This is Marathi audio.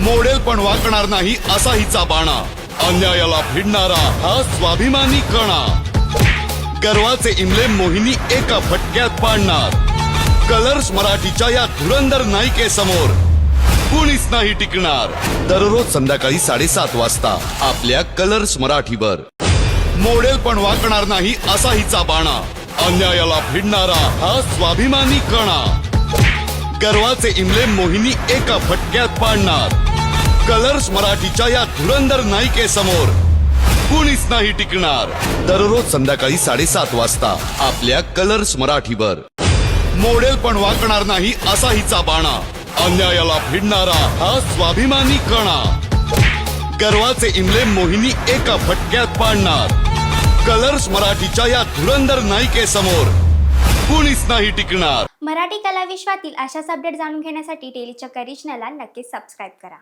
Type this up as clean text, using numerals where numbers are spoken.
मोडेल पण वाकणार नाही असा हिचा बाणा, अन्यायाला भिडणारा हा स्वाभिमानी कणा, गर्वाचे इमले मोहिनी एका फटक्यात पाडणार, कलर्स मराठीच्या या धुरंधर नायिकेसमोर कुणीच नाही टिकणार। दररोज संध्याकाळी 7:30 वाजता आपल्या कलर्स मराठीवर। मोडेल पण वाकणार नाही असा हिचा बाणा, अन्यायाला भिडणारा हा स्वाभिमानी कणा, गर्वाचे इमले मोहिनी एका फटक्यात पाडणार, कलर्स मराठीच्या या धुरंधर नायिकेसमोर कुणीच नाही टिकणार। दररोज संध्याकाळी 7:30 वाजता आपल्या कलर्स मराठीवर। मोडेल पण वाकणार नाही असा हिचा बाणा, अन्यायाला भिडणारा हा स्वाभिमानी कणा, गर्वाचे इमले मोहिनी एका फटक्यात पाडणार, कलर्स मराठीच्या या धुरंधर नायिकेसमोर कुणीच नाही टिकणार। मराठी कला विश्वातील अशाच अपडेट जाणून घेण्यासाठी डेली चक्कर रिजनला नक्कीच सबस्क्राइब करा।